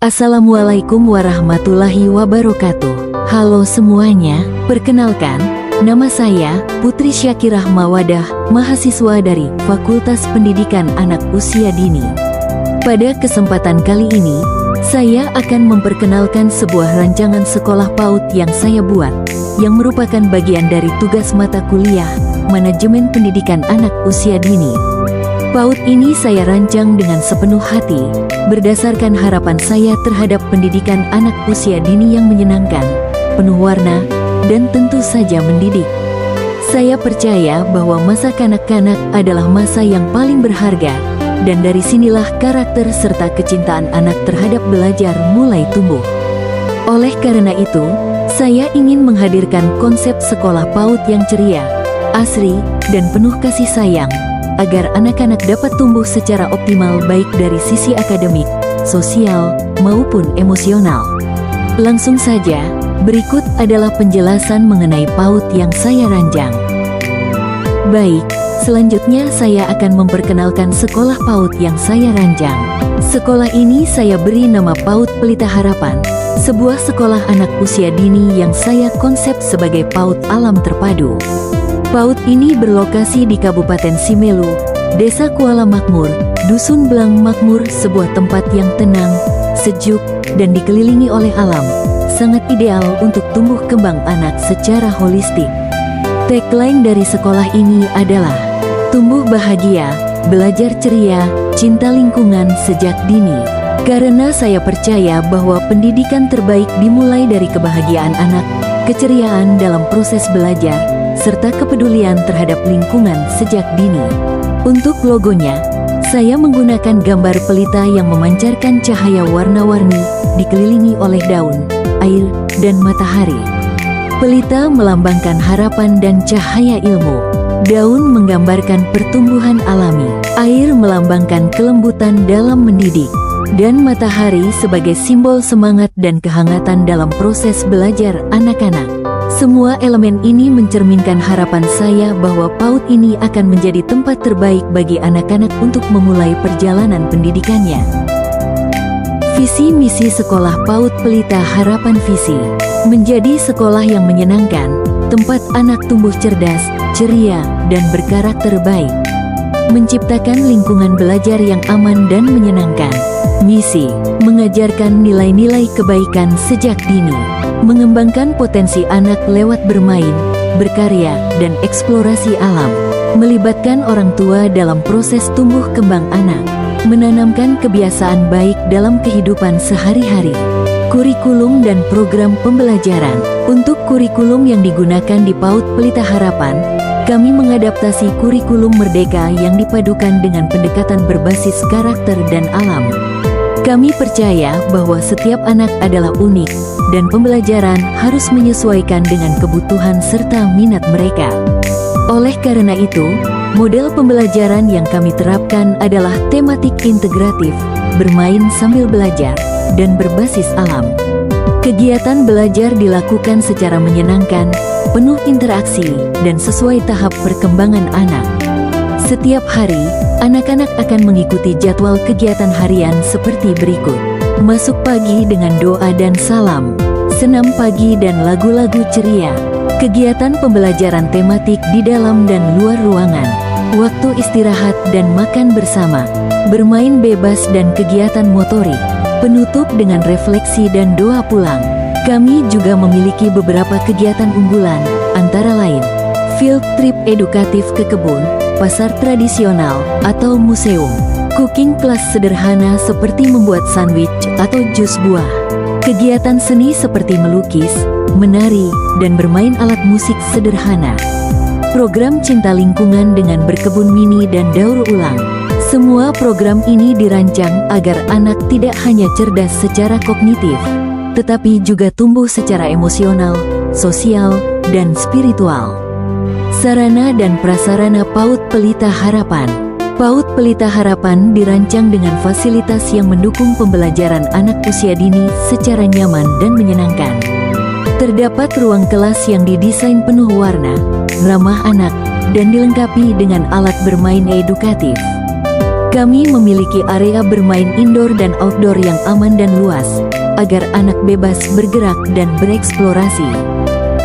Assalamualaikum warahmatullahi wabarakatuh. Halo semuanya, perkenalkan, nama saya Putri Syakirah Mawadah, mahasiswa dari Fakultas Pendidikan Anak Usia Dini. Pada kesempatan kali ini, saya akan memperkenalkan sebuah rancangan sekolah PAUD yang saya buat, yang merupakan bagian dari tugas mata kuliah Manajemen Pendidikan Anak Usia Dini. PAUD ini saya rancang dengan sepenuh hati, berdasarkan harapan saya terhadap pendidikan anak usia dini yang menyenangkan, penuh warna, dan tentu saja mendidik. Saya percaya bahwa masa kanak-kanak adalah masa yang paling berharga, dan dari sinilah karakter serta kecintaan anak terhadap belajar mulai tumbuh. Oleh karena itu, saya ingin menghadirkan konsep sekolah PAUD yang ceria, asri, dan penuh kasih sayang, agar anak-anak dapat tumbuh secara optimal baik dari sisi akademik, sosial, maupun emosional. Langsung saja, berikut adalah penjelasan mengenai PAUD yang saya rancang. Baik, selanjutnya saya akan memperkenalkan sekolah PAUD yang saya rancang. Sekolah ini saya beri nama PAUD Pelita Harapan, sebuah sekolah anak usia dini yang saya konsep sebagai PAUD Alam Terpadu. PAUD ini berlokasi di Kabupaten Simelu, Desa Kuala Makmur, Dusun Belang Makmur, sebuah tempat yang tenang, sejuk, dan dikelilingi oleh alam, sangat ideal untuk tumbuh kembang anak secara holistik. Tagline dari sekolah ini adalah, tumbuh bahagia, belajar ceria, cinta lingkungan sejak dini. Karena saya percaya bahwa pendidikan terbaik dimulai dari kebahagiaan anak, keceriaan dalam proses belajar, serta kepedulian terhadap lingkungan sejak dini. Untuk logonya, saya menggunakan gambar pelita yang memancarkan cahaya warna-warni, dikelilingi oleh daun, air, dan matahari. Pelita melambangkan harapan dan cahaya ilmu. Daun menggambarkan pertumbuhan alami. Air melambangkan kelembutan dalam mendidik. Dan matahari sebagai simbol semangat dan kehangatan dalam proses belajar anak-anak. Semua elemen ini mencerminkan harapan saya bahwa PAUD ini akan menjadi tempat terbaik bagi anak-anak untuk memulai perjalanan pendidikannya. Visi misi sekolah PAUD Pelita Harapan. Visi: menjadi sekolah yang menyenangkan, tempat anak tumbuh cerdas, ceria, dan berkarakter baik. Menciptakan lingkungan belajar yang aman dan menyenangkan. Misi: mengajarkan nilai-nilai kebaikan sejak dini. Mengembangkan potensi anak lewat bermain, berkarya, dan eksplorasi alam. Melibatkan orang tua dalam proses tumbuh kembang anak. Menanamkan kebiasaan baik dalam kehidupan sehari-hari. Kurikulum dan program pembelajaran. Untuk kurikulum yang digunakan di PAUD Pelita Harapan, kami mengadaptasi kurikulum merdeka yang dipadukan dengan pendekatan berbasis karakter dan alam. Kami percaya bahwa setiap anak adalah unik, dan pembelajaran harus menyesuaikan dengan kebutuhan serta minat mereka. Oleh karena itu, model pembelajaran yang kami terapkan adalah tematik integratif, bermain sambil belajar, dan berbasis alam. Kegiatan belajar dilakukan secara menyenangkan, penuh interaksi, dan sesuai tahap perkembangan anak. Setiap hari, anak-anak akan mengikuti jadwal kegiatan harian seperti berikut. Masuk pagi dengan doa dan salam, senam pagi dan lagu-lagu ceria, kegiatan pembelajaran tematik di dalam dan luar ruangan, waktu istirahat dan makan bersama, bermain bebas dan kegiatan motorik, penutup dengan refleksi dan doa pulang. Kami juga memiliki beberapa kegiatan unggulan, antara lain, field trip edukatif ke kebun, pasar tradisional, atau museum. Cooking class sederhana seperti membuat sandwich atau jus buah. Kegiatan seni seperti melukis, menari, dan bermain alat musik sederhana. Program cinta lingkungan dengan berkebun mini dan daur ulang. Semua program ini dirancang agar anak tidak hanya cerdas secara kognitif, tetapi juga tumbuh secara emosional, sosial, dan spiritual. Sarana dan prasarana PAUD Pelita Harapan. PAUD Pelita Harapan dirancang dengan fasilitas yang mendukung pembelajaran anak usia dini secara nyaman dan menyenangkan. Terdapat ruang kelas yang didesain penuh warna, ramah anak, dan dilengkapi dengan alat bermain edukatif. Kami memiliki area bermain indoor dan outdoor yang aman dan luas, agar anak bebas bergerak dan bereksplorasi.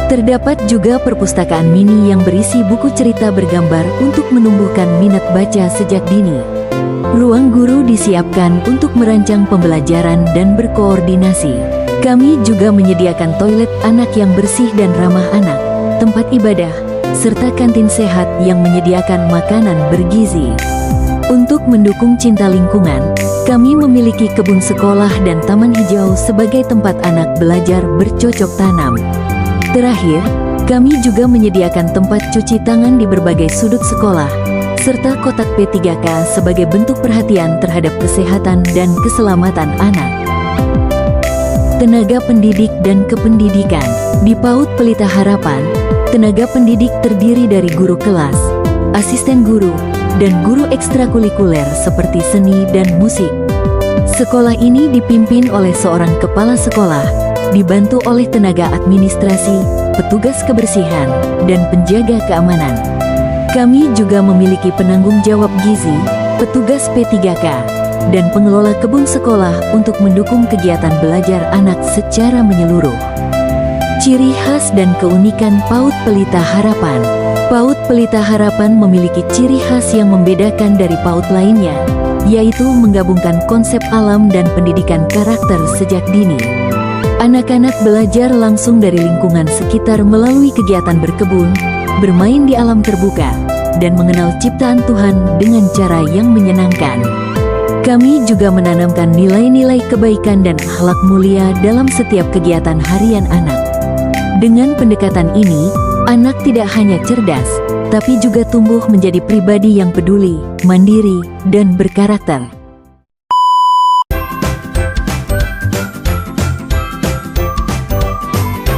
Terdapat juga perpustakaan mini yang berisi buku cerita bergambar untuk menumbuhkan minat baca sejak dini. Ruang guru disiapkan untuk merancang pembelajaran dan berkoordinasi. Kami juga menyediakan toilet anak yang bersih dan ramah anak, tempat ibadah, serta kantin sehat yang menyediakan makanan bergizi. Untuk mendukung cinta lingkungan, kami memiliki kebun sekolah dan taman hijau sebagai tempat anak belajar bercocok tanam. Terakhir, kami juga menyediakan tempat cuci tangan di berbagai sudut sekolah, serta kotak P3K sebagai bentuk perhatian terhadap kesehatan dan keselamatan anak. Tenaga pendidik dan kependidikan. Di PAUD Pelita Harapan, tenaga pendidik terdiri dari guru kelas, asisten guru, dan guru ekstrakurikuler seperti seni dan musik. Sekolah ini dipimpin oleh seorang kepala sekolah, dibantu oleh tenaga administrasi, petugas kebersihan, dan penjaga keamanan. Kami juga memiliki penanggung jawab gizi, petugas P3K, dan pengelola kebun sekolah untuk mendukung kegiatan belajar anak secara menyeluruh. Ciri khas dan keunikan PAUD Pelita Harapan. PAUD Pelita Harapan memiliki ciri khas yang membedakan dari PAUD lainnya, yaitu menggabungkan konsep alam dan pendidikan karakter sejak dini. Anak-anak belajar langsung dari lingkungan sekitar melalui kegiatan berkebun, bermain di alam terbuka, dan mengenal ciptaan Tuhan dengan cara yang menyenangkan. Kami juga menanamkan nilai-nilai kebaikan dan akhlak mulia dalam setiap kegiatan harian anak. Dengan pendekatan ini, anak tidak hanya cerdas, tapi juga tumbuh menjadi pribadi yang peduli, mandiri, dan berkarakter.